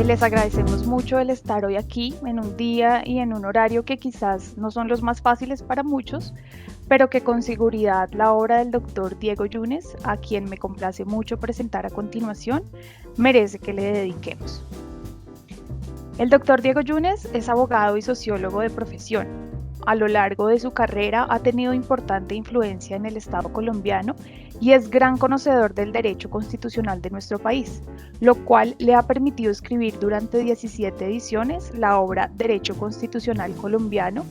Les agradecemos mucho el estar hoy aquí en un día y en un horario que quizás no son los más fáciles para muchos, pero que con seguridad la obra del doctor Diego Yunes, a quien me complace mucho presentar a continuación, merece que le dediquemos. El doctor Diego Yunes es abogado y sociólogo de profesión. A lo largo de su carrera ha tenido importante influencia en el Estado colombiano y es gran conocedor del derecho constitucional de nuestro país, lo cual le ha permitido escribir durante 17 ediciones la obra Derecho Constitucional Colombiano,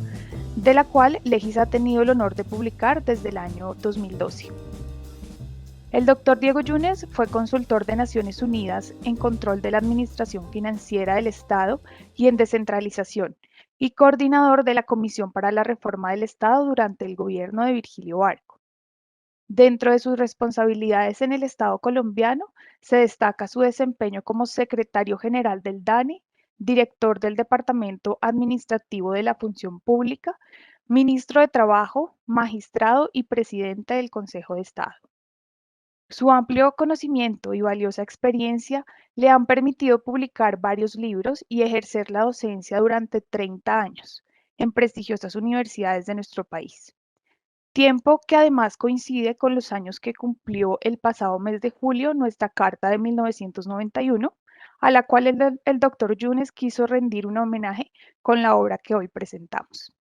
de la cual Legis ha tenido el honor de publicar desde el año 2012. El doctor Diego Yunes fue consultor de Naciones Unidas en control de la Administración Financiera del Estado y en descentralización, y coordinador de la Comisión para la Reforma del Estado durante el gobierno de Virgilio Barco. Dentro de sus responsabilidades en el Estado colombiano, se destaca su desempeño como secretario general del DANE, director del Departamento Administrativo de la Función Pública, ministro de Trabajo, magistrado y presidente del Consejo de Estado. Su amplio conocimiento y valiosa experiencia le han permitido publicar varios libros y ejercer la docencia durante 30 años en prestigiosas universidades de nuestro país. Tiempo que además coincide con los años que cumplió el pasado mes de julio nuestra Carta de 1991, a la cual el doctor Yunes quiso rendir un homenaje con la obra que hoy presentamos.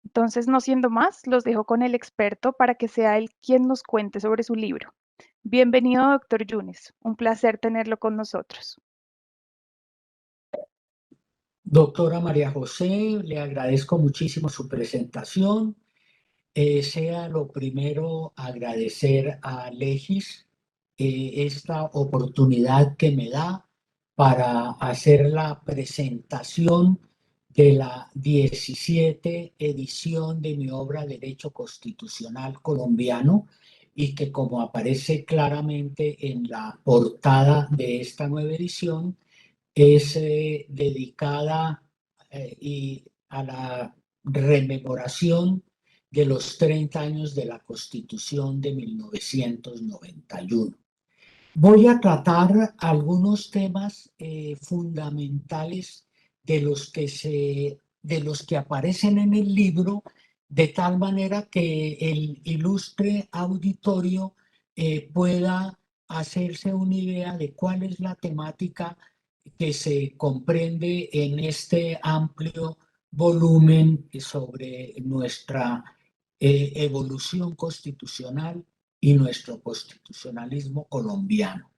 Entonces, no siendo más, los dejo con el experto para que sea él quien nos cuente sobre su libro. Bienvenido, doctor Yunes. Un placer tenerlo con nosotros. Doctora María José, le agradezco muchísimo su presentación. Sea lo primero agradecer a Legis esta oportunidad que me da para hacer la presentación de la 17 edición de mi obra Derecho Constitucional Colombiano, y que, como aparece claramente en la portada de esta nueva edición, es dedicada a la rememoración de los 30 años de la Constitución de 1991. Voy a tratar algunos temas fundamentales de los que aparecen en el libro, de tal manera que el ilustre auditorio pueda hacerse una idea de cuál es la temática que se comprende en este amplio volumen sobre nuestra evolución constitucional y nuestro constitucionalismo colombiano.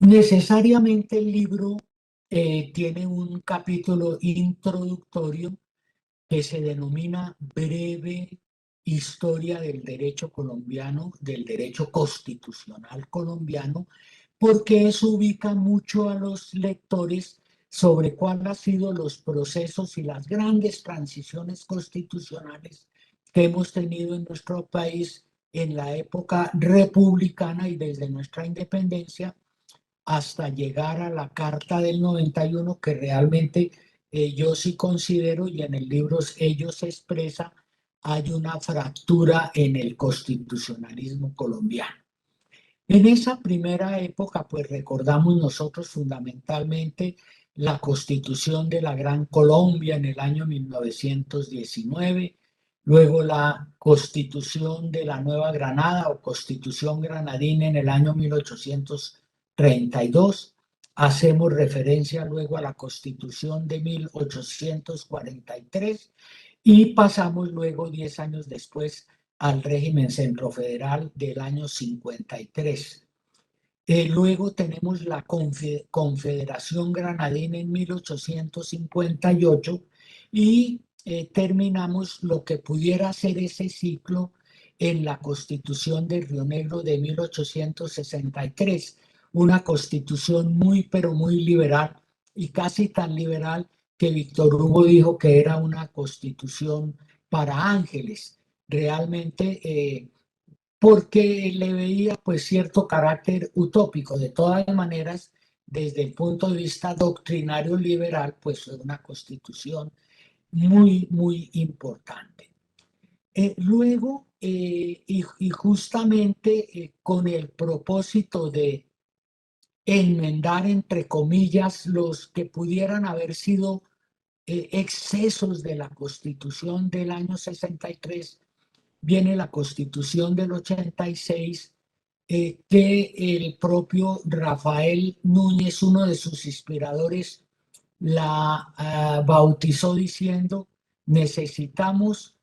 Necesariamente el libro tiene un capítulo introductorio que se denomina Breve Historia del Derecho Colombiano, del Derecho Constitucional Colombiano, porque eso ubica mucho a los lectores sobre cuáles han sido los procesos y las grandes transiciones constitucionales que hemos tenido en nuestro país en la época republicana y desde nuestra independencia hasta llegar a la Carta del 91, que realmente yo sí considero, y en el libro ellos se expresa, hay una fractura en el constitucionalismo colombiano. En esa primera época, pues recordamos nosotros fundamentalmente la Constitución de la Gran Colombia en el año 1919, luego la Constitución de la Nueva Granada o Constitución Granadina en el año 1832. Hacemos referencia luego a la Constitución de 1843 y pasamos luego 10 años después al régimen centrofederal del año 53. Luego tenemos la Confederación Granadina en 1858 y terminamos lo que pudiera ser ese ciclo en la Constitución de Río Negro de 1863, una constitución muy, pero muy liberal, y casi tan liberal que Víctor Hugo dijo que era una constitución para ángeles. Realmente, porque le veía pues cierto carácter utópico. De todas maneras, desde el punto de vista doctrinario liberal, pues fue una constitución muy, muy importante. Luego y justamente con el propósito de enmendar, entre comillas, los que pudieran haber sido excesos de la Constitución del año 63, viene la Constitución del 86, que el propio Rafael Núñez, uno de sus inspiradores, la bautizó diciendo: necesitamos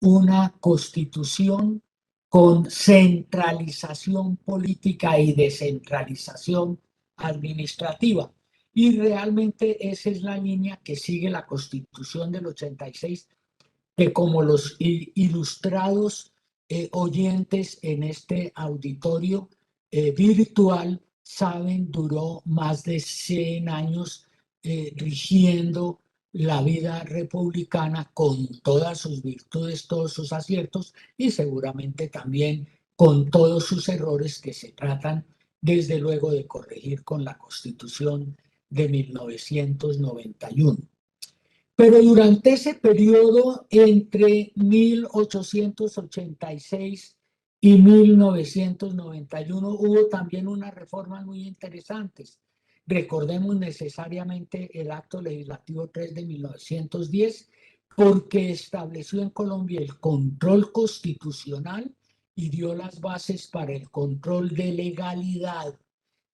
una constitución con centralización política y descentralización administrativa. Y realmente esa es la línea que sigue la Constitución del 86, que como los ilustrados oyentes en este auditorio virtual saben, duró más de 100 años rigiendo la vida republicana con todas sus virtudes, todos sus aciertos y seguramente también con todos sus errores que se tratan desde luego de corregir con la Constitución de 1991. Pero durante ese periodo, entre 1886 y 1991, hubo también unas reformas muy interesantes. Recordemos necesariamente el Acto Legislativo 3 de 1910, porque estableció en Colombia el control constitucional y dio las bases para el control de legalidad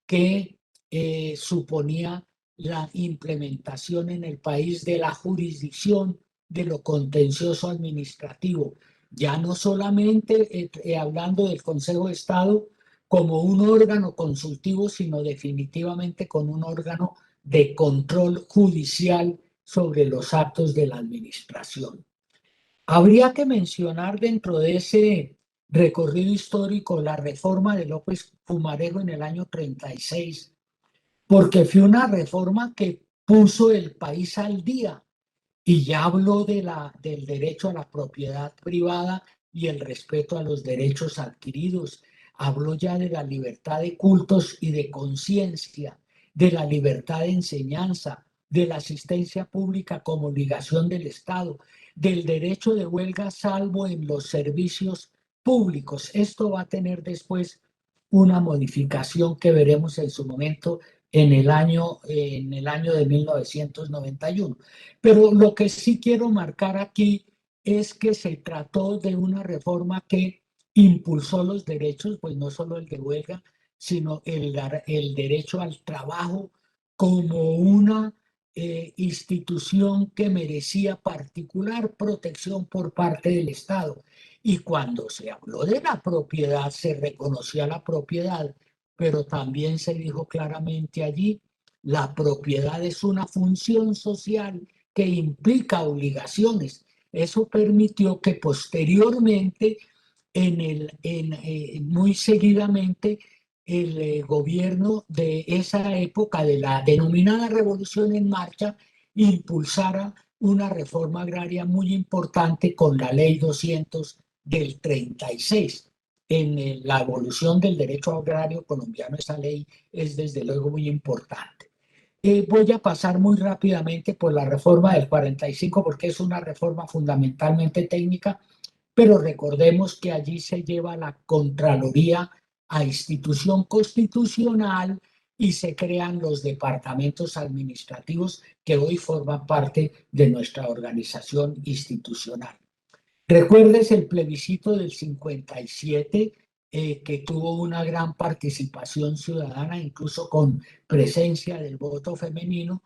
que suponía la implementación en el país de la jurisdicción de lo contencioso administrativo, ya no solamente hablando del Consejo de Estado como un órgano consultivo, sino definitivamente con un órgano de control judicial sobre los actos de la administración. Habría que mencionar dentro de ese recorrido histórico la reforma de López Pumarejo en el año 36, porque fue una reforma que puso el país al día y ya habló del derecho a la propiedad privada y el respeto a los derechos adquiridos. Habló ya de la libertad de cultos y de conciencia, de la libertad de enseñanza, de la asistencia pública como obligación del Estado, del derecho de huelga salvo en los servicios públicos. Esto va a tener después una modificación que veremos en su momento en el año de 1991. Pero lo que sí quiero marcar aquí es que se trató de una reforma que impulsó los derechos, pues no solo el de huelga, sino el derecho al trabajo como una institución que merecía particular protección por parte del Estado. Y cuando se habló de la propiedad, se reconocía la propiedad, pero también se dijo claramente allí: la propiedad es una función social que implica obligaciones. Eso permitió que posteriormente, muy seguidamente, el gobierno de esa época, de la denominada Revolución en Marcha, impulsara una reforma agraria muy importante con la Ley 200 del 36. La evolución del derecho agrario colombiano, esa ley es desde luego muy importante. Voy a pasar muy rápidamente por la reforma del 45 porque es una reforma fundamentalmente técnica, pero recordemos que allí se lleva la Contraloría a institución constitucional y se crean los departamentos administrativos que hoy forman parte de nuestra organización institucional. ¿Recuerdes el plebiscito del 57, que tuvo una gran participación ciudadana, incluso con presencia del voto femenino,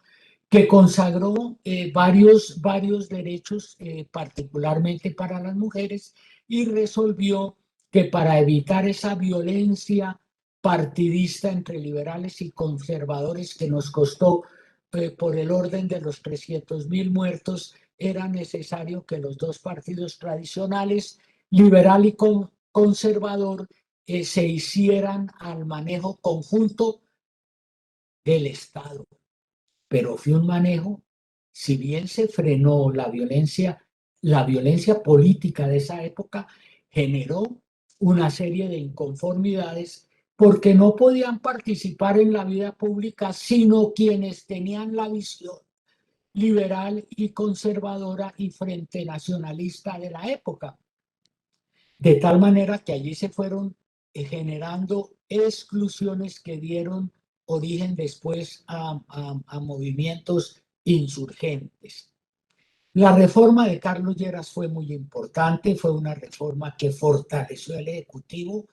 que consagró varios derechos, particularmente para las mujeres, y resolvió que para evitar esa violencia partidista entre liberales y conservadores que nos costó por el orden de los 300.000 muertos, era necesario que los dos partidos tradicionales, liberal y conservador, se hicieran al manejo conjunto del Estado. Pero fue un manejo, si bien se frenó la violencia política de esa época generó una serie de inconformidades porque no podían participar en la vida pública sino quienes tenían la visión liberal y conservadora y frente nacionalista de la época. de tal manera que allí se fueron generando exclusiones que dieron origen después a movimientos insurgentes. La reforma de Carlos Lleras fue muy importante, fue una reforma que fortaleció el Ejecutivo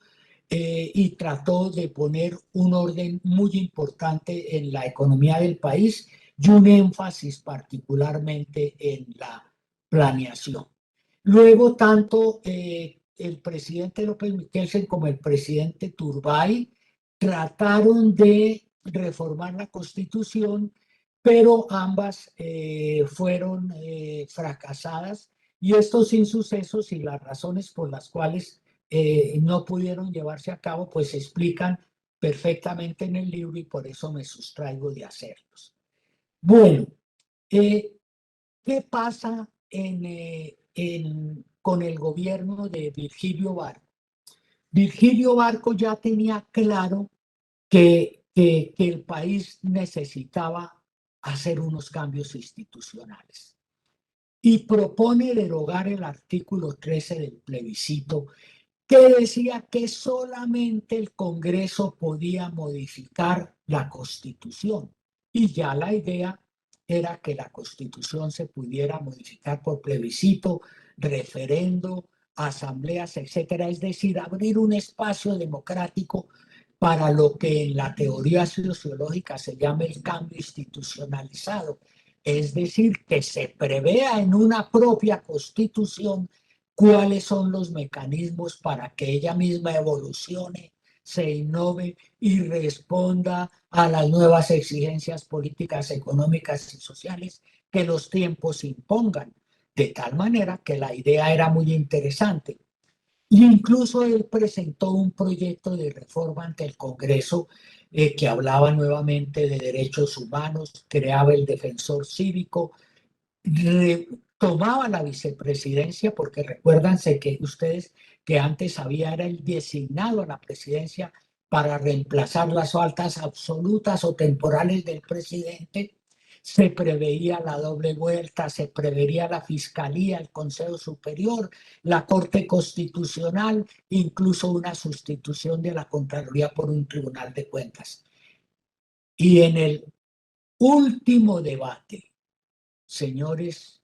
y trató de poner un orden muy importante en la economía del país y un énfasis particularmente en la planeación. Luego, tanto el presidente López Michelsen como el presidente Turbay trataron de reformar la Constitución, pero ambas fueron fracasadas, y estos insucesos y las razones por las cuales no pudieron llevarse a cabo, pues se explican perfectamente en el libro y por eso me sustraigo de hacerlos. Bueno, eh, ¿qué pasa con el gobierno de Virgilio Barco? Virgilio Barco ya tenía claro que el país necesitaba hacer unos cambios institucionales y propone derogar el artículo 13 del plebiscito, que decía que solamente el Congreso podía modificar la Constitución. Y ya la idea era que la Constitución se pudiera modificar por plebiscito, referendo, asambleas, etcétera. Es decir, abrir un espacio democrático para lo que en la teoría sociológica se llama el cambio institucionalizado. Es decir, que se prevea en una propia Constitución cuáles son los mecanismos para que ella misma evolucione, se innove y responda a las nuevas exigencias políticas, económicas y sociales que los tiempos impongan. De tal manera que la idea era muy interesante. Y incluso él presentó un proyecto de reforma ante el Congreso que hablaba nuevamente de derechos humanos, creaba el defensor cívico, tomaba la vicepresidencia, porque recuérdense que ustedes que antes había era el designado a la presidencia para reemplazar las faltas absolutas o temporales del presidente. Se preveía la doble vuelta, se preveía la Fiscalía, el Consejo Superior, la Corte Constitucional, incluso una sustitución de la Contraloría por un Tribunal de Cuentas. Y en el último debate, señores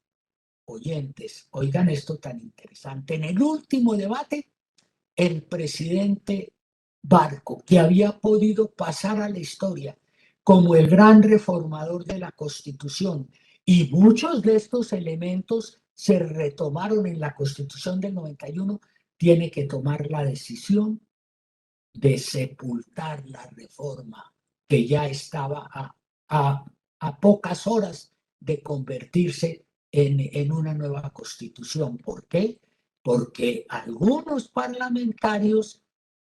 oyentes, oigan esto tan interesante, en el último debate, el presidente Barco, que había podido pasar a la historia como el gran reformador de la Constitución, y muchos de estos elementos se retomaron en la Constitución del 91, tiene que tomar la decisión de sepultar la reforma que ya estaba a pocas horas de convertirse en una nueva constitución. ¿Por qué? Porque algunos parlamentarios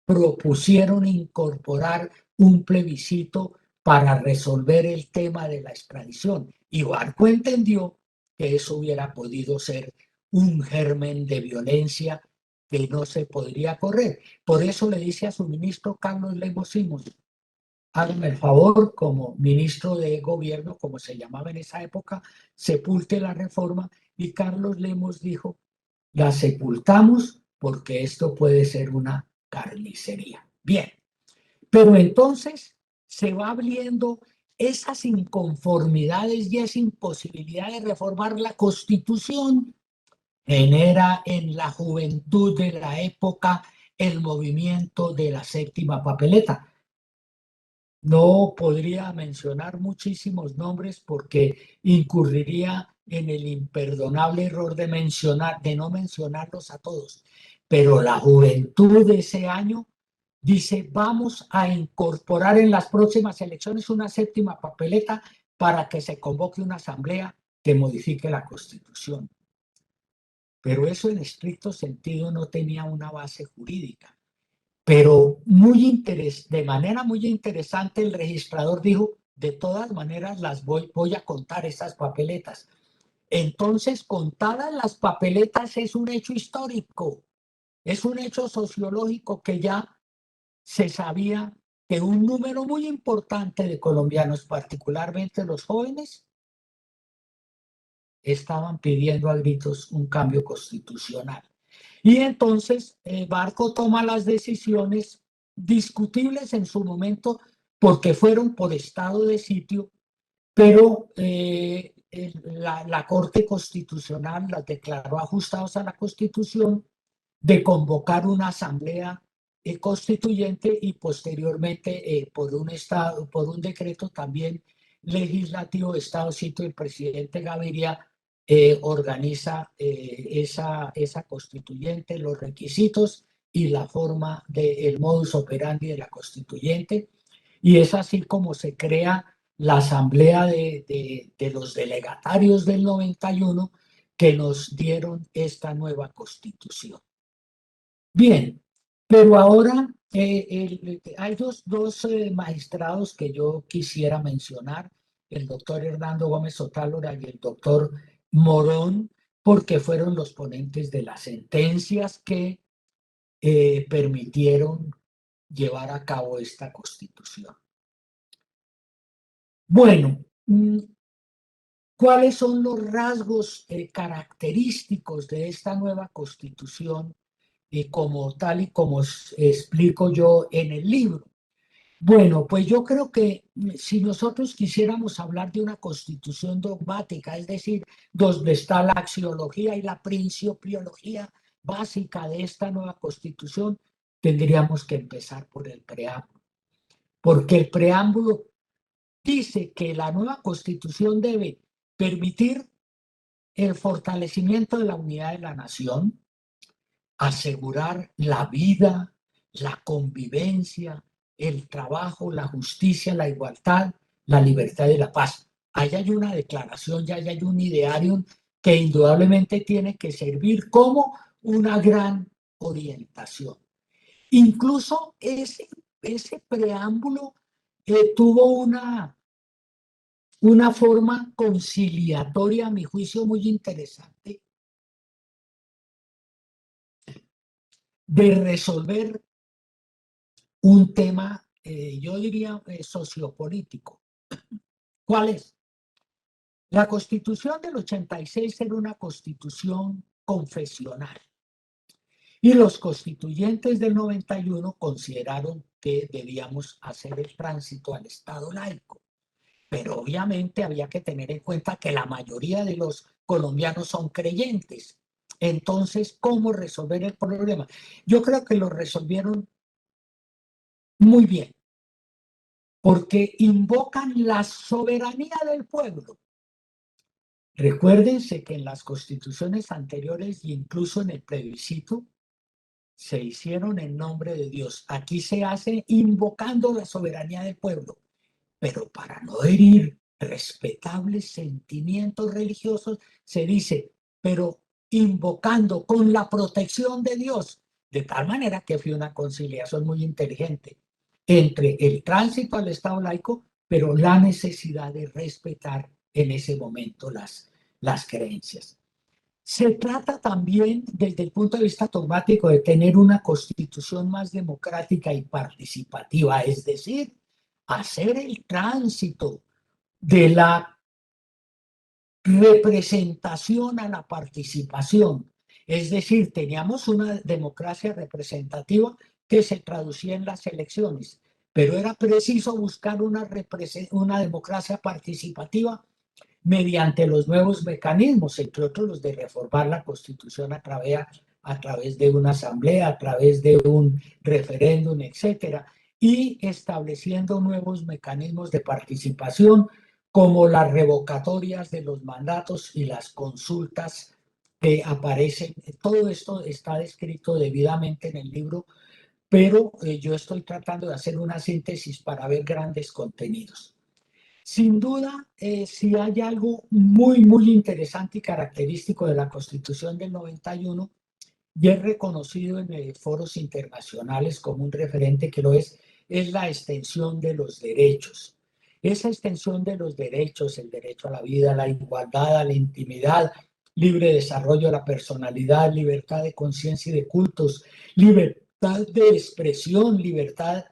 propusieron incorporar un plebiscito para resolver el tema de la extradición. Y Barco entendió que eso hubiera podido ser un germen de violencia que no se podría correr. Por eso le dice a su ministro Carlos Lemos Simons, hágame el favor, como ministro de gobierno, como se llamaba en esa época, sepulte la reforma. Y Carlos Lemos dijo, la sepultamos porque esto puede ser una carnicería. Bien, pero entonces se va abriendo esas inconformidades y esa imposibilidad de reformar la Constitución, genera en la juventud de la época el movimiento de la séptima papeleta. No podría mencionar muchísimos nombres porque incurriría en el imperdonable error de no mencionarlos a todos. Pero la juventud de ese año dice, vamos a incorporar en las próximas elecciones una séptima papeleta para que se convoque una asamblea que modifique la Constitución. Pero eso en estricto sentido no tenía una base jurídica. Pero de manera muy interesante el registrador dijo, de todas maneras voy a contar esas papeletas. Entonces, contadas las papeletas es un hecho histórico, es un hecho sociológico que ya se sabía que un número muy importante de colombianos, particularmente los jóvenes, estaban pidiendo a gritos un cambio constitucional. Y entonces Barco toma las decisiones discutibles en su momento porque fueron por estado de sitio, pero la Corte Constitucional las declaró ajustados a la Constitución, de convocar una asamblea constituyente y posteriormente por un decreto también legislativo de estado sitio, el presidente Gaviria organiza esa constituyente, los requisitos y la forma del modus operandi de la constituyente, y es así como se crea la asamblea de los delegatarios del 91 que nos dieron esta nueva constitución. Bien, pero ahora hay dos magistrados que yo quisiera mencionar, el doctor Hernando Gómez Otálora y el doctor Morón, porque fueron los ponentes de las sentencias que permitieron llevar a cabo esta constitución. Bueno, ¿cuáles son los rasgos característicos de esta nueva constitución? Como tal y como explico yo en el libro. Bueno, pues yo creo que si nosotros quisiéramos hablar de una constitución dogmática, es decir, donde está la axiología y la principiología básica de esta nueva constitución, tendríamos que empezar por el preámbulo, porque el preámbulo dice que la nueva constitución debe permitir el fortalecimiento de la unidad de la nación, asegurar la vida, la convivencia, el trabajo, la justicia, la igualdad, la libertad y la paz. Ahí hay una declaración, ya hay un ideario que indudablemente tiene que servir como una gran orientación. Incluso ese preámbulo tuvo una forma conciliatoria, a mi juicio, muy interesante de resolver un tema, yo diría, sociopolítico. ¿Cuál es? La Constitución del 86 era una constitución confesional y los constituyentes del 91 consideraron que debíamos hacer el tránsito al Estado laico. Pero obviamente había que tener en cuenta que la mayoría de los colombianos son creyentes. Entonces, ¿cómo resolver el problema? Yo creo que lo resolvieron muy bien, porque invocan la soberanía del pueblo. Recuérdense que en las constituciones anteriores e incluso en el plebiscito se hicieron en nombre de Dios. Aquí se hace invocando la soberanía del pueblo, pero para no herir respetables sentimientos religiosos, se dice, pero invocando con la protección de Dios, de tal manera que fue una conciliación muy inteligente entre el tránsito al Estado laico, pero la necesidad de respetar en ese momento las creencias. Se trata también, desde el punto de vista dogmático, de tener una constitución más democrática y participativa, es decir, hacer el tránsito de la representación a la participación. Es decir, teníamos una democracia representativa que se traducía en las elecciones, pero era preciso buscar una democracia participativa mediante los nuevos mecanismos, entre otros los de reformar la Constitución a través de una asamblea, a través de un referéndum, etcétera, y estableciendo nuevos mecanismos de participación como las revocatorias de los mandatos y las consultas que aparecen. Todo esto está descrito debidamente en el libro, pero yo estoy tratando de hacer una síntesis para ver grandes contenidos. Sin duda, si hay algo muy, muy interesante y característico de la Constitución del 91, y es reconocido en foros internacionales como un referente que lo es la extensión de los derechos. Esa extensión de los derechos, el derecho a la vida, a la igualdad, a la intimidad, libre desarrollo de la personalidad, libertad de conciencia y de cultos, libertad de expresión, libertad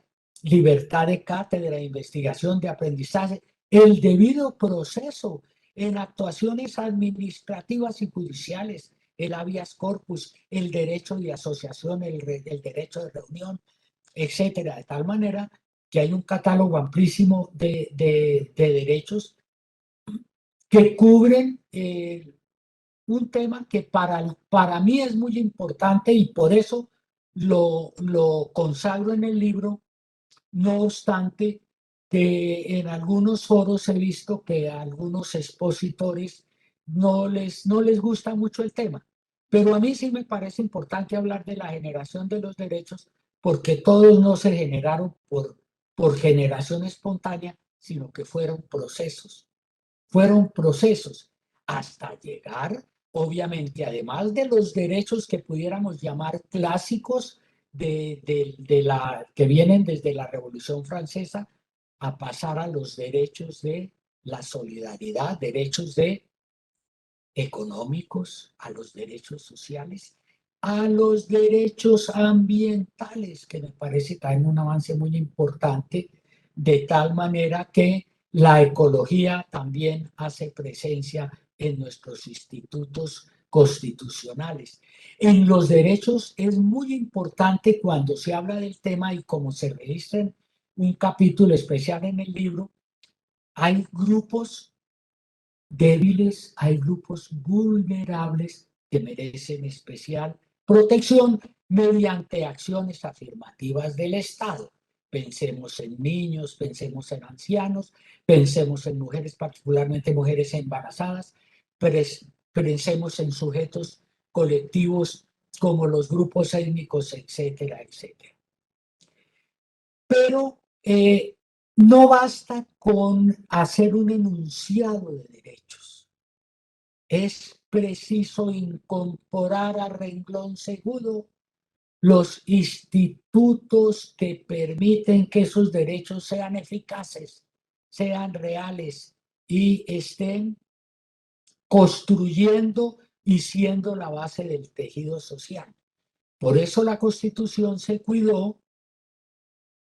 de cátedra, de investigación, de aprendizaje, el debido proceso en actuaciones administrativas y judiciales, el habeas corpus, el derecho de asociación, el derecho de reunión, etcétera, de tal manera que hay un catálogo amplísimo de derechos que cubren un tema que para mí es muy importante y por eso lo consagro en el libro, no obstante que en algunos foros he visto que a algunos expositores no les gusta mucho el tema. Pero a mí sí me parece importante hablar de la generación de los derechos porque todos no se generaron por generación espontánea, sino que fueron procesos hasta llegar, obviamente, además de los derechos que pudiéramos llamar clásicos que vienen desde la Revolución Francesa, a pasar a los derechos de la solidaridad, derechos económicos, a los derechos sociales, a los derechos ambientales, que me parece también un avance muy importante, de tal manera que la ecología también hace presencia en nuestros institutos constitucionales. En los derechos es muy importante cuando se habla del tema y como se registra en un capítulo especial en el libro, hay grupos débiles, hay grupos vulnerables que merecen especial protección mediante acciones afirmativas del Estado. Pensemos en niños, pensemos en ancianos, pensemos en mujeres, particularmente mujeres embarazadas, pensemos en sujetos colectivos como los grupos étnicos, etcétera, etcétera. Pero no basta con hacer un enunciado de derechos. Es preciso incorporar a renglón segundo los institutos que permiten que esos derechos sean eficaces, sean reales y estén construyendo y siendo la base del tejido social. Por eso la Constitución se cuidó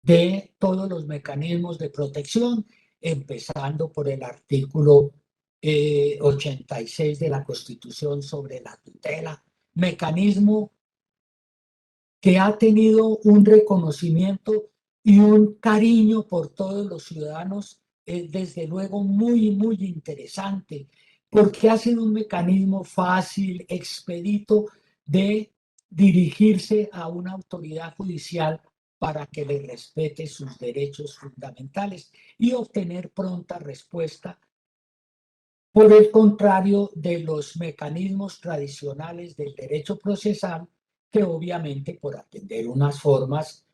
de todos los mecanismos de protección, empezando por el artículo 86 de la Constitución sobre la tutela, mecanismo que ha tenido un reconocimiento y un cariño por todos los ciudadanos, desde luego muy, muy interesante, porque ha sido un mecanismo fácil, expedito de dirigirse a una autoridad judicial para que le respete sus derechos fundamentales y obtener pronta respuesta, por el contrario de los mecanismos tradicionales del derecho procesal, que obviamente por atender unas formas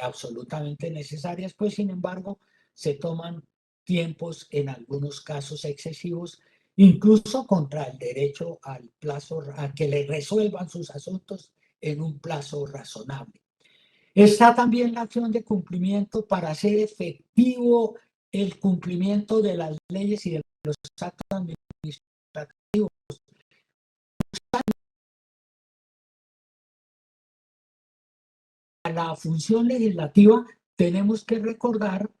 absolutamente necesarias, pues sin embargo se toman tiempos en algunos casos excesivos, incluso contra el derecho al plazo, a que le resuelvan sus asuntos en un plazo razonable. Está también la acción de cumplimiento para hacer efectivo el cumplimiento de las leyes y de los actos administrativos. A la función legislativa tenemos que recordar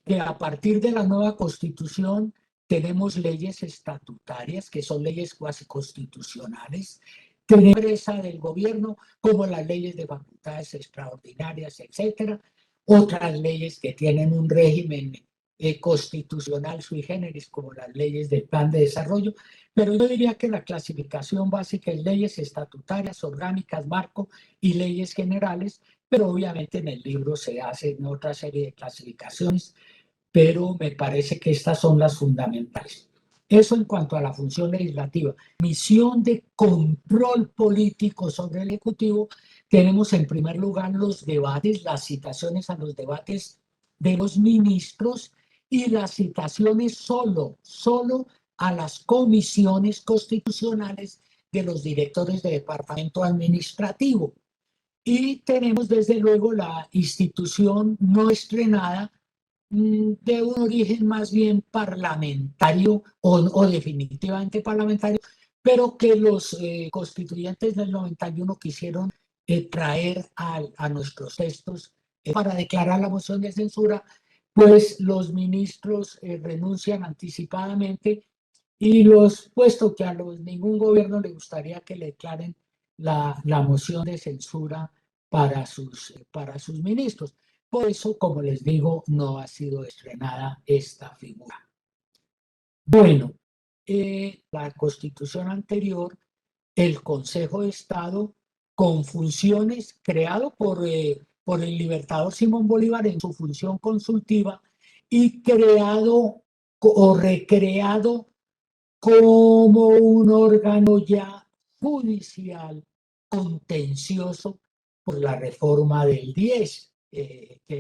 que a partir de la nueva Constitución tenemos leyes estatutarias, que son leyes cuasi constitucionales, tenemos presa del gobierno, como las leyes de facultades extraordinarias, etcétera, otras leyes que tienen un régimen constitucional sui generis, como las leyes del plan de desarrollo, pero yo diría que la clasificación básica es leyes estatutarias, orgánicas, marco y leyes generales, pero obviamente en el libro se hacen otra serie de clasificaciones, pero me parece que estas son las fundamentales. Eso en cuanto a la función legislativa. Misión de control político sobre el Ejecutivo, tenemos en primer lugar los debates, las citaciones a los debates de los ministros y las citaciones solo a las comisiones constitucionales de los directores de departamento administrativo. Y tenemos desde luego la institución no estrenada de un origen más bien parlamentario o definitivamente parlamentario, pero que los constituyentes del 91 quisieron traer a nuestros textos para declarar la moción de censura, pues los ministros renuncian anticipadamente y puesto que ningún gobierno le gustaría que le declaren la moción de censura para sus ministros. Por eso, como les digo, no ha sido estrenada esta figura. Bueno, la constitución anterior, el Consejo de Estado, con funciones creado por el libertador Simón Bolívar en su función consultiva y creado o recreado como un órgano ya judicial contencioso por la reforma del 10,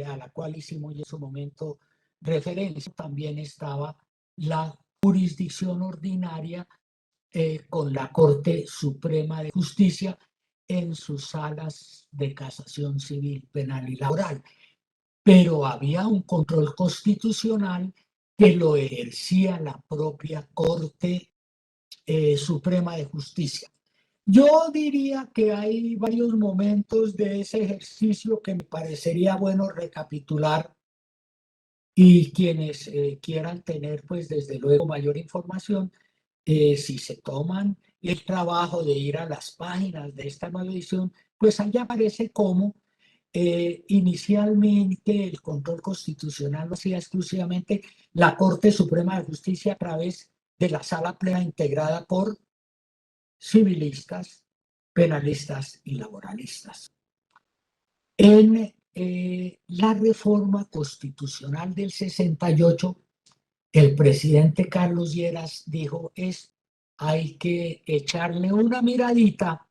a la cual hicimos en su momento referencia. También estaba la jurisdicción ordinaria con la Corte Suprema de Justicia en sus salas de casación civil, penal y laboral. Pero había un control constitucional que lo ejercía la propia Corte Suprema de Justicia. Yo diría que hay varios momentos de ese ejercicio que me parecería bueno recapitular y quienes quieran tener, pues desde luego, mayor información, si se toman el trabajo de ir a las páginas de esta nueva edición, pues allá aparece cómo inicialmente el control constitucional lo hacía exclusivamente la Corte Suprema de Justicia a través de la Sala Plena integrada por civilistas, penalistas y laboralistas. En la reforma constitucional del 68, el presidente Carlos Lleras dijo, hay que echarle una miradita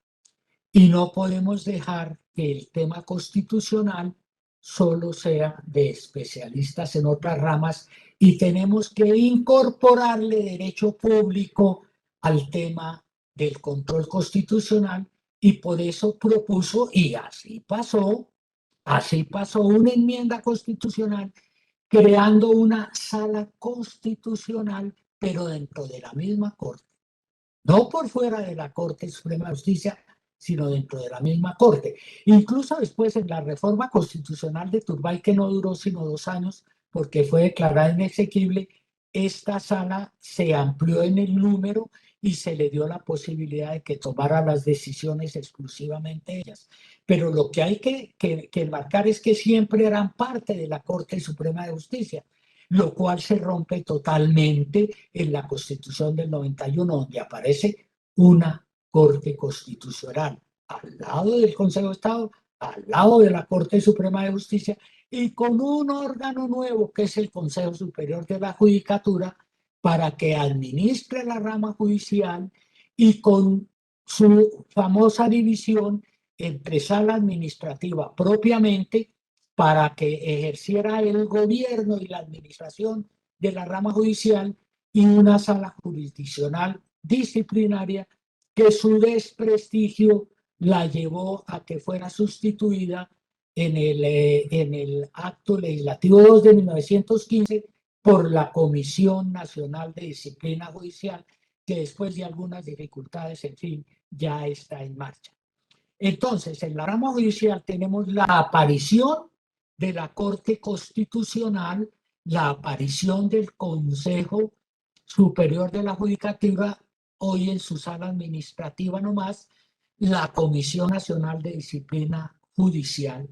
y no podemos dejar que el tema constitucional solo sea de especialistas en otras ramas y tenemos que incorporarle derecho público al tema del control constitucional y por eso propuso, y así pasó una enmienda constitucional creando una sala constitucional, pero dentro de la misma Corte. No por fuera de la Corte Suprema de Justicia, sino dentro de la misma Corte. Incluso después en la reforma constitucional de Turbay, que no duró sino 2 años, porque fue declarada inexequible, esta sala se amplió en el número y se le dio la posibilidad de que tomara las decisiones exclusivamente ellas. Pero lo que hay que marcar es que siempre eran parte de la Corte Suprema de Justicia, lo cual se rompe totalmente en la Constitución del 91, donde aparece una Corte Constitucional al lado del Consejo de Estado, al lado de la Corte Suprema de Justicia y con un órgano nuevo que es el Consejo Superior de la Judicatura para que administre la rama judicial y con su famosa división entre sala administrativa propiamente para que ejerciera el gobierno y la administración de la rama judicial y una sala jurisdiccional disciplinaria que su desprestigio la llevó a que fuera sustituida en el acto legislativo 2 de 1915 por la Comisión Nacional de Disciplina Judicial, que después de algunas dificultades, en fin, ya está en marcha. Entonces, en la rama judicial tenemos la aparición de la Corte Constitucional, la aparición del Consejo Superior de la Judicatura, hoy en su sala administrativa nomás, la Comisión Nacional de Disciplina Judicial,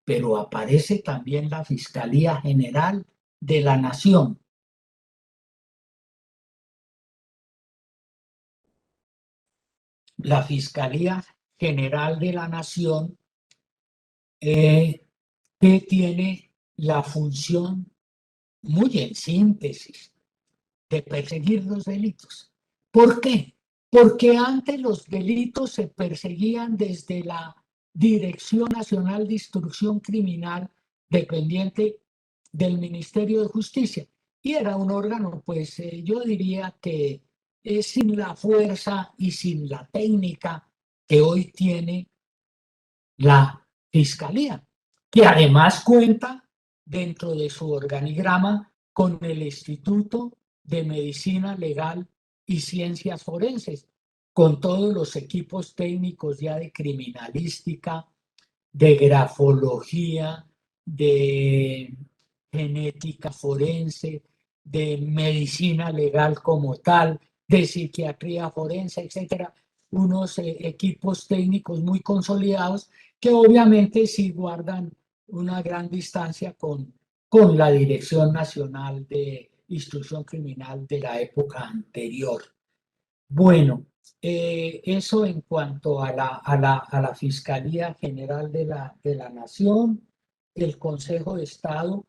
pero aparece también la Fiscalía General de la Nación. La Fiscalía General de la Nación que tiene la función, muy en síntesis, de perseguir los delitos. ¿Por qué? Porque antes los delitos se perseguían desde la Dirección Nacional de Instrucción Criminal, dependiente del Ministerio de Justicia. Y era un órgano, pues yo diría que sin la fuerza y sin la técnica que hoy tiene la Fiscalía, que además cuenta dentro de su organigrama con el Instituto de Medicina Legal y Ciencias Forenses, con todos los equipos técnicos ya de criminalística, de grafología, de genética forense, de medicina legal como tal, de psiquiatría forense, etcétera, unos equipos técnicos muy consolidados que obviamente sí guardan una gran distancia con la Dirección Nacional de Instrucción Criminal de la época anterior. Bueno, eso en cuanto a la Fiscalía General de la Nación. El Consejo de Estado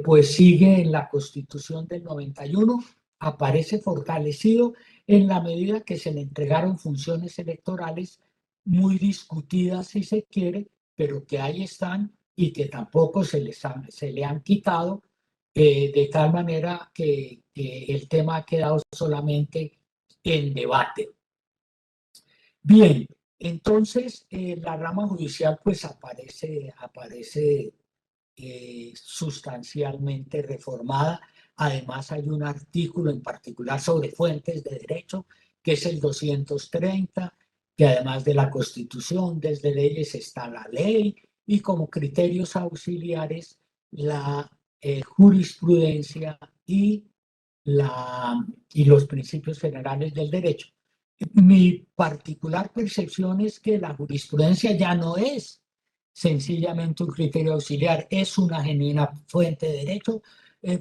pues sigue en la Constitución del 91, aparece fortalecido en la medida que se le entregaron funciones electorales muy discutidas si se quiere, pero que ahí están y que tampoco se le han quitado, de tal manera que el tema ha quedado solamente en debate. Bien, entonces la rama judicial pues aparece sustancialmente reformada. Además hay un artículo en particular sobre fuentes de derecho, que es el 230, que además de la Constitución, desde leyes está la ley, y como criterios auxiliares la jurisprudencia y los principios generales del derecho. Mi particular percepción es que la jurisprudencia ya no es sencillamente un criterio auxiliar, es una genuina fuente de derecho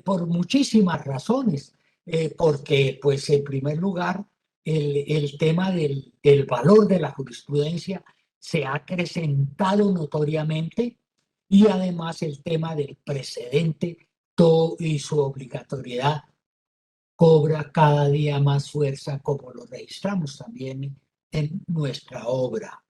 por muchísimas razones. Porque, pues, en primer lugar, el tema del valor de la jurisprudencia se ha acrecentado notoriamente, y además el tema del precedente y su obligatoriedad cobra cada día más fuerza, como lo registramos también en nuestra obra.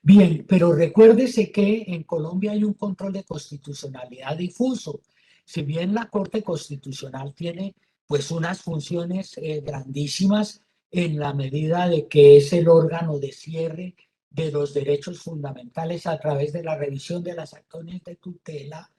Bien, pero recuérdese que en Colombia hay un control de constitucionalidad difuso. Si bien la Corte Constitucional tiene pues unas funciones grandísimas en la medida de que es el órgano de cierre de los derechos fundamentales a través de la revisión de las acciones de tutela,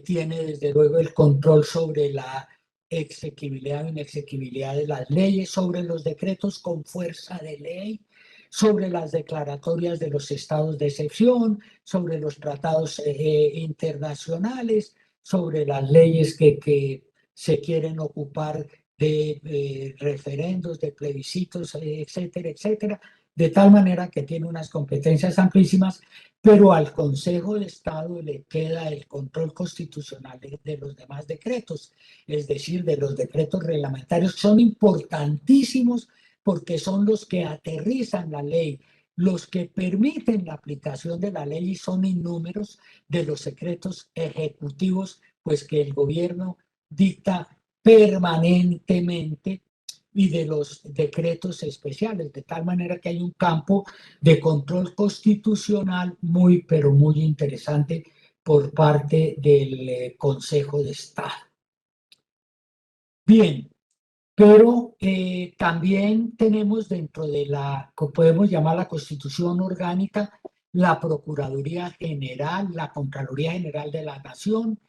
tiene desde luego el control sobre la exequibilidad o inexequibilidad de las leyes, sobre los decretos con fuerza de ley, sobre las declaratorias de los estados de excepción, sobre los tratados internacionales, sobre las leyes que se quieren ocupar de referendos, de plebiscitos, etcétera, etcétera, de tal manera que tiene unas competencias amplísimas, pero al Consejo de Estado le queda el control constitucional de los demás decretos, es decir, de los decretos reglamentarios. Son importantísimos porque son los que aterrizan la ley, los que permiten la aplicación de la ley, y son innúmeros de los secretos ejecutivos pues que el gobierno dicta permanentemente, y de los decretos especiales, de tal manera que hay un campo de control constitucional muy, pero muy interesante por parte del Consejo de Estado. Bien, pero también tenemos dentro de la que podemos llamar la Constitución Orgánica, la Procuraduría General, la Contraloría General de la Nación,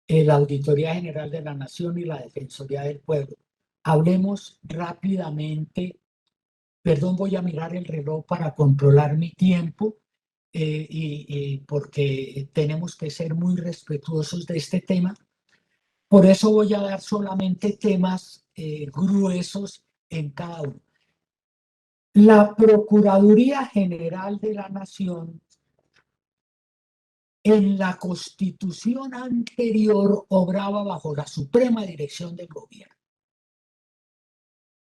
la Auditoría General de la Nación y la Defensoría del Pueblo. Hablemos rápidamente. Perdón, voy a mirar el reloj para controlar mi tiempo, y porque tenemos que ser muy respetuosos de este tema. Por eso voy a dar solamente temas gruesos en cada uno. La Procuraduría General de la Nación en la Constitución anterior obraba bajo la suprema dirección del gobierno.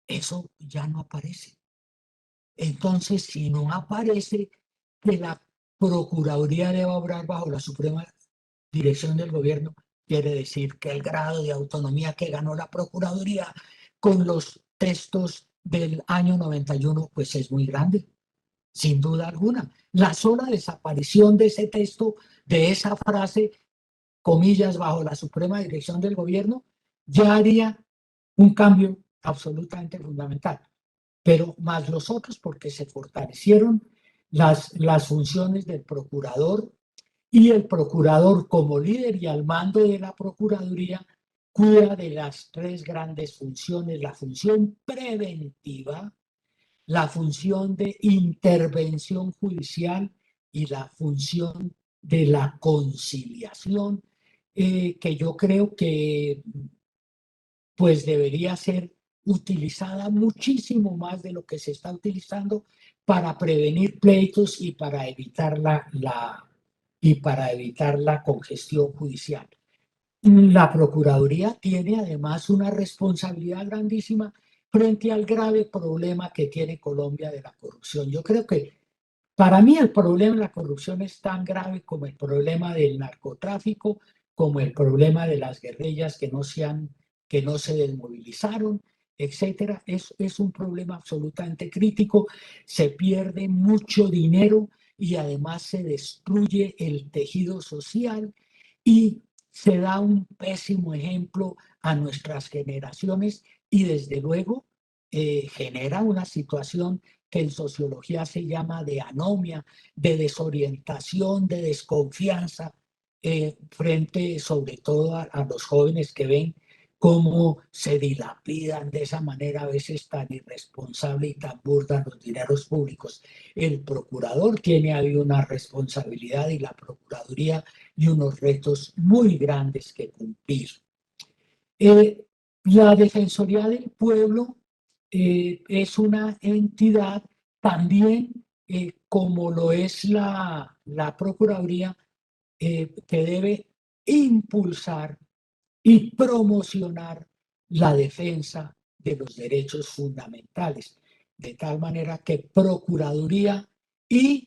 Eso ya no aparece. Entonces, si no aparece que la Procuraduría debe obrar bajo la suprema dirección del gobierno, quiere decir que el grado de autonomía que ganó la Procuraduría con los textos del año 91 pues es muy grande, sin duda alguna. La sola desaparición de ese texto, de esa frase, comillas, bajo la suprema dirección del gobierno, ya haría un cambio absolutamente fundamental. Pero más los otros, porque se fortalecieron las funciones del procurador, y el procurador, como líder y al mando de la Procuraduría, cuida de las tres grandes funciones: la función preventiva, la función de intervención judicial y la función de la conciliación, que yo creo que pues debería ser utilizada muchísimo más de lo que se está utilizando para prevenir pleitos y para evitar la congestión judicial. La Procuraduría tiene además una responsabilidad grandísima frente al grave problema que tiene Colombia de la corrupción. Yo creo que para mí el problema de la corrupción es tan grave como el problema del narcotráfico, como el problema de las guerrillas que no se desmovilizaron, etcétera. Es un problema absolutamente crítico. Se pierde mucho dinero y además se destruye el tejido social y se da un pésimo ejemplo a nuestras generaciones y desde luego genera una situación que en sociología se llama de anomia, de desorientación, de desconfianza, frente sobre todo a los jóvenes que ven cómo se dilapidan de esa manera a veces tan irresponsable y tan burda los dineros públicos. El procurador tiene ahí una responsabilidad y la Procuraduría y unos retos muy grandes que cumplir. Eh, la Defensoría del Pueblo es una entidad también, como lo es la Procuraduría, que debe impulsar y promocionar la defensa de los derechos fundamentales, de tal manera que Procuraduría y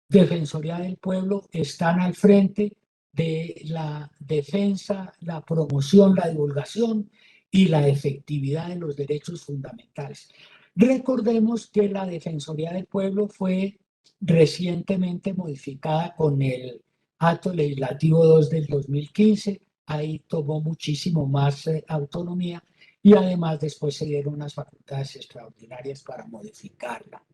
Defensoría del Pueblo están al frente de la defensa, la promoción, la divulgación y la efectividad de los derechos fundamentales. Recordemos que la Defensoría del Pueblo fue recientemente modificada con el Acto Legislativo 2 del 2015. Ahí tomó muchísimo más autonomía y además después se dieron unas facultades extraordinarias para modificarla.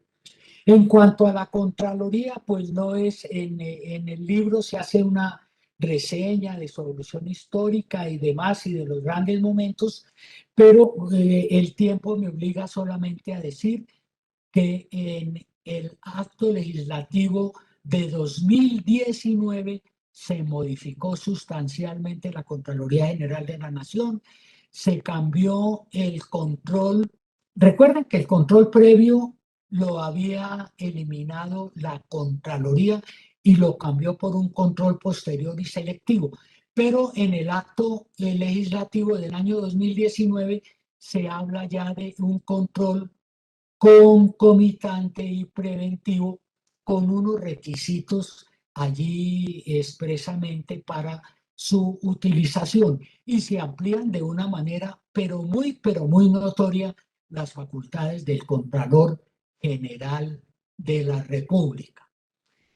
En cuanto a la Contraloría, pues no es, en el libro se hace una reseña de su evolución histórica y demás y de los grandes momentos, pero el tiempo me obliga solamente a decir que en el acto legislativo de 2019 se modificó sustancialmente la Contraloría General de la Nación, se cambió el control. Recuerden que el control previo lo había eliminado la Contraloría y lo cambió por un control posterior y selectivo. Pero en el acto legislativo del año 2019 se habla ya de un control concomitante y preventivo con unos requisitos allí expresamente para su utilización y se amplían de una manera pero muy notoria las facultades del Contralor General de la República.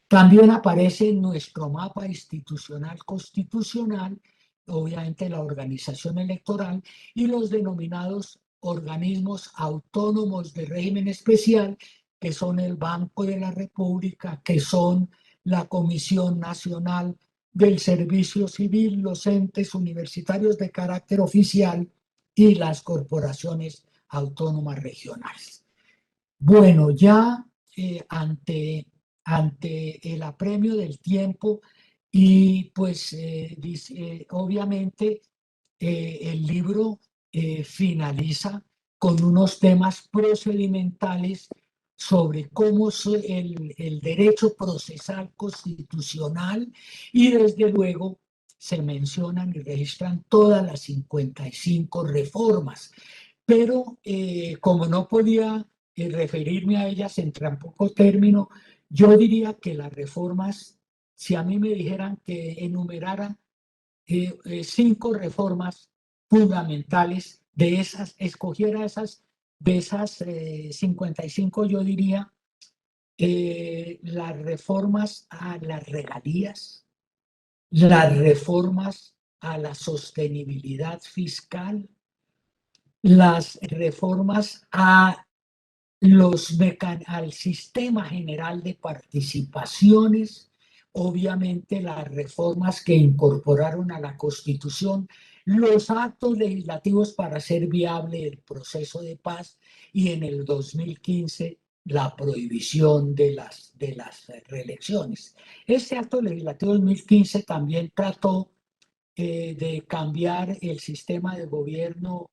También aparece en nuestro mapa institucional constitucional, obviamente la organización electoral y los denominados organismos autónomos de régimen especial, que son el Banco de la República, que son la Comisión Nacional del Servicio Civil, los entes universitarios de carácter oficial y las corporaciones autónomas regionales. Bueno, ya ante el apremio del tiempo y pues obviamente el libro finaliza con unos temas procedimentales sobre cómo el derecho procesal constitucional y desde luego se mencionan y registran todas las 55 reformas. Pero como no podía referirme a ellas en tan poco término, yo diría que las reformas, si a mí me dijeran que enumerara 5 reformas fundamentales de esas, escogiera esas, de esas 55, yo diría las reformas a las regalías, las reformas a la sostenibilidad fiscal, las reformas al sistema general de participaciones, obviamente las reformas que incorporaron a la Constitución, los actos legislativos para hacer viable el proceso de paz y en el 2015 la prohibición de las reelecciones. Este acto legislativo 2015 también trató de cambiar el sistema de gobierno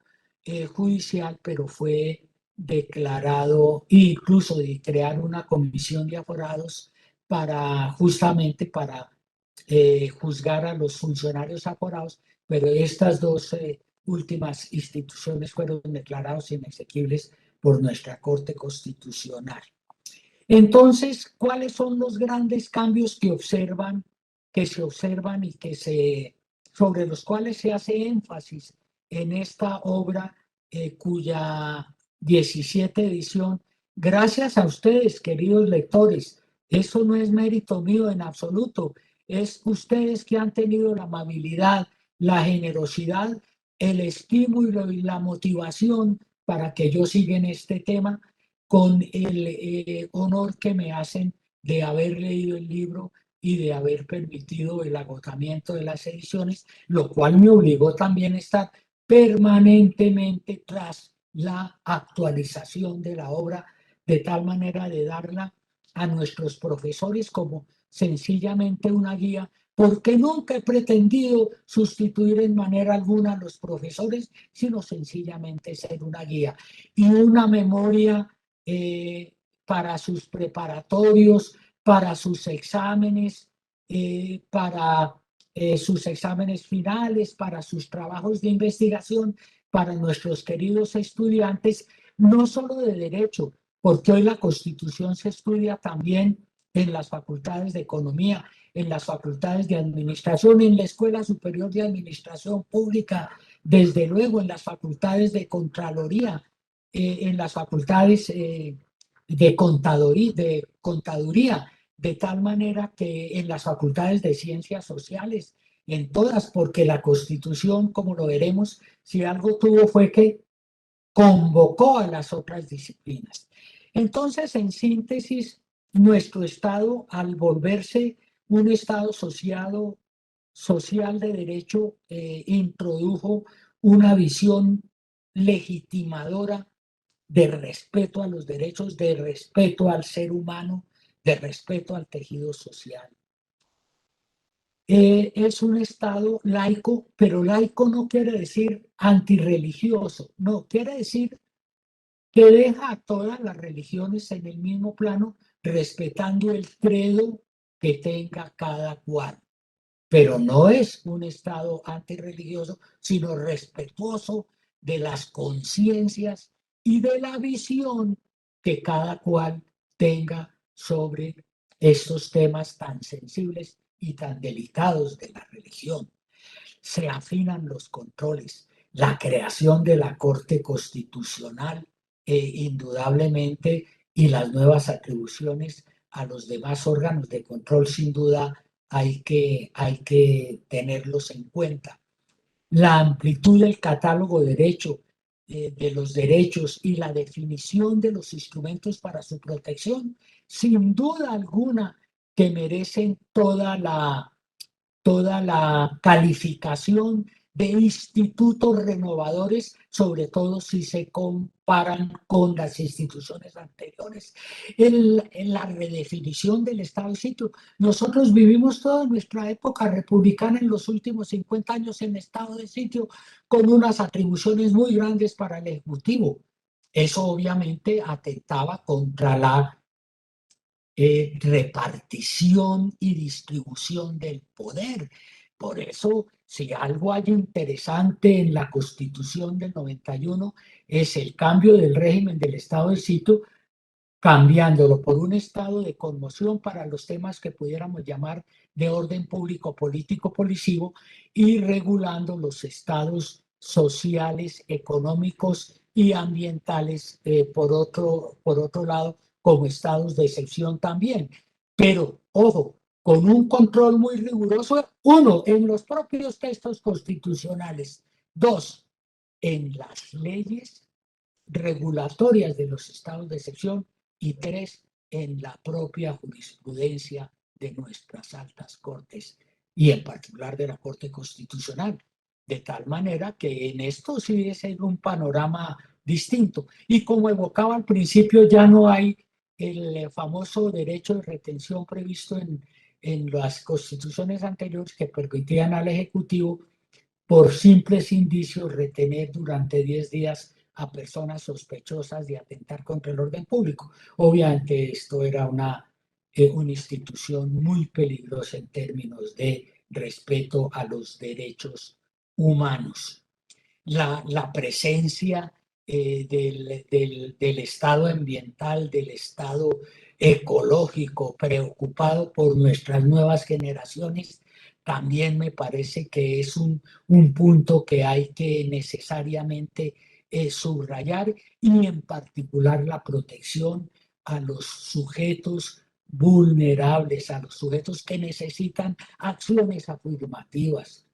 judicial, pero fue declarado, incluso de crear una comisión de aforados para justamente para juzgar a los funcionarios aforados, pero estas dos últimas instituciones fueron declarados inexequibles por nuestra Corte Constitucional. Entonces, ¿cuáles son los grandes cambios que se observan y sobre los cuales se hace énfasis en esta obra cuya 17 edición, gracias a ustedes, queridos lectores, eso no es mérito mío en absoluto, es ustedes que han tenido la amabilidad, la generosidad, el estímulo y la motivación para que yo siga en este tema con el honor que me hacen de haber leído el libro y de haber permitido el agotamiento de las ediciones, lo cual me obligó también a estar permanentemente tras la actualización de la obra, de tal manera de darla a nuestros profesores como sencillamente una guía, porque nunca he pretendido sustituir en manera alguna a los profesores, sino sencillamente ser una guía y una memoria eh, para sus preparatorios, para sus sus exámenes finales, para sus trabajos de investigación, para nuestros queridos estudiantes, no solo de derecho, porque hoy la Constitución se estudia también en las facultades de economía, en las facultades de administración, en la Escuela Superior de Administración Pública, desde luego en las facultades de Contraloría, en las facultades contaduría, de tal manera que en las facultades de ciencias sociales, en todas, porque la Constitución, como lo veremos, si algo tuvo fue que convocó a las otras disciplinas. Entonces, en síntesis, nuestro Estado, al volverse un Estado social de derecho, introdujo una visión legitimadora de respeto a los derechos, de respeto al ser humano, de respeto al tejido social. Es un Estado laico, pero laico no quiere decir antirreligioso, no, quiere decir que deja a todas las religiones en el mismo plano, respetando el credo que tenga cada cual. Pero no es un Estado antirreligioso, sino respetuoso de las conciencias y de la visión que cada cual tenga sobre estos temas tan sensibles y tan delicados de la religión. Se afinan los controles, la creación de la Corte Constitucional, indudablemente, y las nuevas atribuciones a los demás órganos de control, sin duda, hay que tenerlos en cuenta. La amplitud del catálogo de los derechos y la definición de los instrumentos para su protección, sin duda alguna que merecen toda la calificación de institutos renovadores, sobre todo si se comparan con las instituciones anteriores. En la redefinición del Estado de sitio. Nosotros vivimos toda nuestra época republicana en los últimos 50 años en estado de sitio con unas atribuciones muy grandes para el Ejecutivo. Eso obviamente atentaba contra la repartición y distribución del poder. Por eso, si algo hay interesante en la Constitución del 91 es el cambio del régimen del estado de sitio, cambiándolo por un estado de conmoción para los temas que pudiéramos llamar de orden público, político, policivo, y regulando los estados sociales, económicos y ambientales, por otro lado, como estados de excepción también. Pero, ojo, con un control muy riguroso, uno, en los propios textos constitucionales, dos, en las leyes regulatorias de los estados de excepción y tres, en la propia jurisprudencia de nuestras altas cortes y en particular de la Corte Constitucional. De tal manera que en esto sí es un panorama distinto. Y como evocaba al principio, ya no hay el famoso derecho de retención previsto en las constituciones anteriores que permitían al Ejecutivo por simples indicios, retener durante 10 días a personas sospechosas de atentar contra el orden público. Obviamente esto era una institución muy peligrosa en términos de respeto a los derechos humanos. La presencia del estado ambiental, del estado ecológico, preocupado por nuestras nuevas generaciones, también me parece que es un punto que hay que necesariamente subrayar, y en particular la protección a los sujetos vulnerables, a los sujetos que necesitan acciones afirmativas.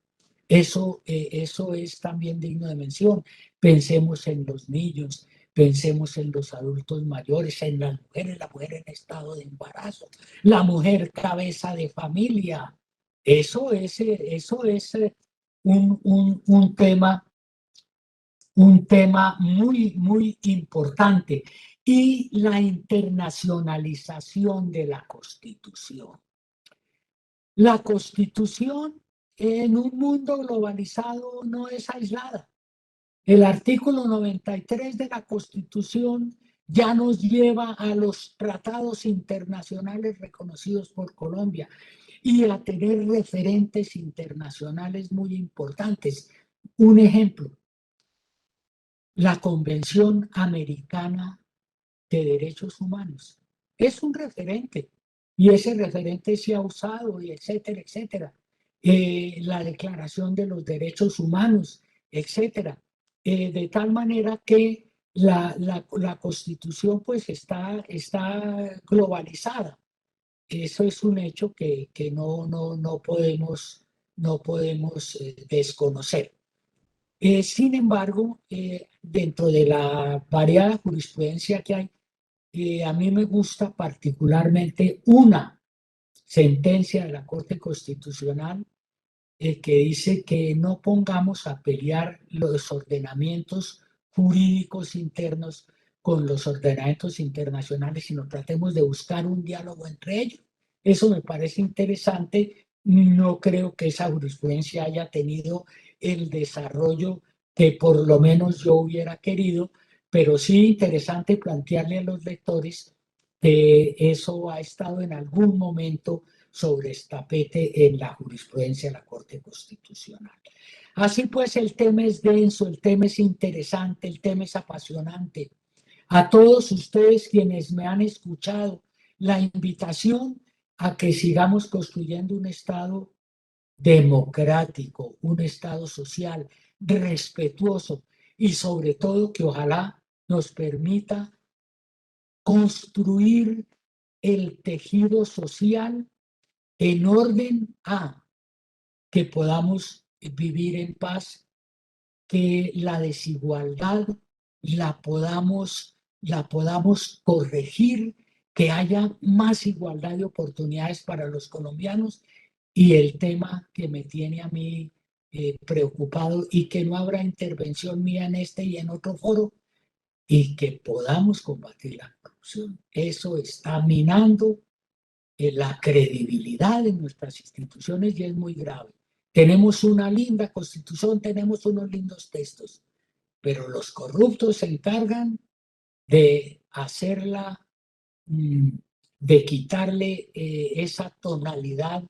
Eso es también digno de mención. Pensemos en los niños, pensemos en los adultos mayores, en las mujeres, la mujer en estado de embarazo, la mujer cabeza de familia. Eso es un tema muy, muy importante. Y la internacionalización de la Constitución. La Constitución en un mundo globalizado no es aislada. El artículo 93 de la Constitución ya nos lleva a los tratados internacionales reconocidos por Colombia y a tener referentes internacionales muy importantes. Un ejemplo, la Convención Americana de Derechos Humanos. Es un referente y ese referente se ha usado, y etcétera, etcétera. La Declaración de los Derechos Humanos, etcétera. De tal manera que la Constitución pues está globalizada. Eso es un hecho que no podemos desconocer. Sin embargo, dentro de la variada jurisprudencia que hay, a mí me gusta particularmente una sentencia de la Corte Constitucional que dice que no pongamos a pelear los ordenamientos jurídicos internos con los ordenamientos internacionales, sino tratemos de buscar un diálogo entre ellos. Eso me parece interesante. No creo que esa jurisprudencia haya tenido el desarrollo que por lo menos yo hubiera querido, pero sí interesante plantearle a los lectores que eso ha estado en algún momento sobre el tapete en la jurisprudencia de la Corte Constitucional. Así pues, el tema es denso, el tema es interesante, el tema es apasionante. A todos ustedes quienes me han escuchado, la invitación a que sigamos construyendo un Estado democrático, un Estado social, respetuoso, y sobre todo que ojalá nos permita construir el tejido social en orden a que podamos vivir en paz, que la desigualdad la podamos corregir, que haya más igualdad de oportunidades para los colombianos, y el tema que me tiene a mí preocupado, y que no habrá intervención mía en este y en otro foro, y que podamos combatir la corrupción. Eso está minando la credibilidad de nuestras instituciones y es muy grave. Tenemos una linda constitución, tenemos unos lindos textos, pero los corruptos se encargan de hacerla, de quitarle esa tonalidad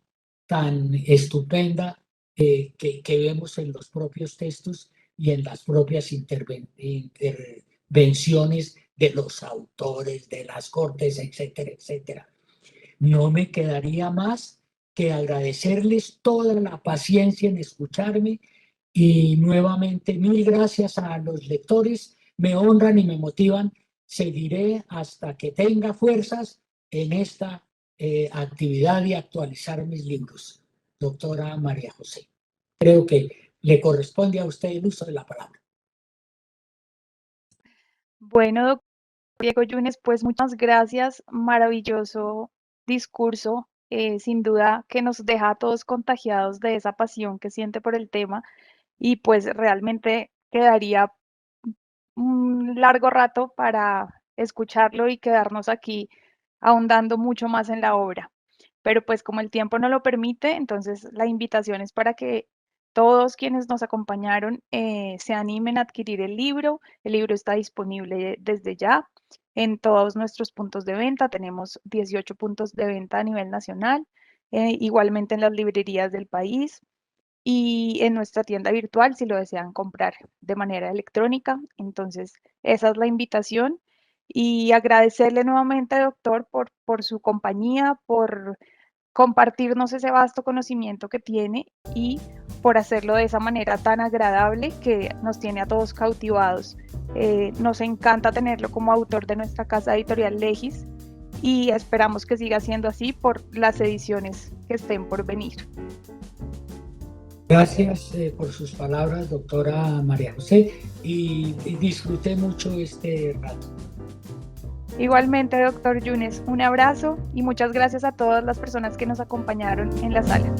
tan estupenda que vemos en los propios textos y en las propias intervenciones de los autores, de las cortes, etcétera, etcétera. No me quedaría más que agradecerles toda la paciencia en escucharme, y nuevamente mil gracias a los lectores, me honran y me motivan. Seguiré hasta que tenga fuerzas en esta actividad de actualizar mis libros. Doctora María José, creo que le corresponde a usted el uso de la palabra. Bueno, doctor Diego Yunes, pues muchas gracias. Maravilloso discurso. Sin duda que nos deja a todos contagiados de esa pasión que siente por el tema, y pues realmente quedaría un largo rato para escucharlo y quedarnos aquí ahondando mucho más en la obra. Pero pues como el tiempo no lo permite, entonces la invitación es para que todos quienes nos acompañaron se animen a adquirir el libro. El libro está disponible desde ya en todos nuestros puntos de venta. Tenemos 18 puntos de venta a nivel nacional, igualmente en las librerías del país y en nuestra tienda virtual si lo desean comprar de manera electrónica. Entonces, esa es la invitación y agradecerle nuevamente, doctor, por su compañía, por compartirnos ese vasto conocimiento que tiene y por hacerlo de esa manera tan agradable que nos tiene a todos cautivados. Nos encanta tenerlo como autor de nuestra casa editorial Legis y esperamos que siga siendo así por las ediciones que estén por venir. Gracias por sus palabras, doctora María José, y disfruté mucho este rato. Igualmente, doctor Yunes, un abrazo y muchas gracias a todas las personas que nos acompañaron en la sala.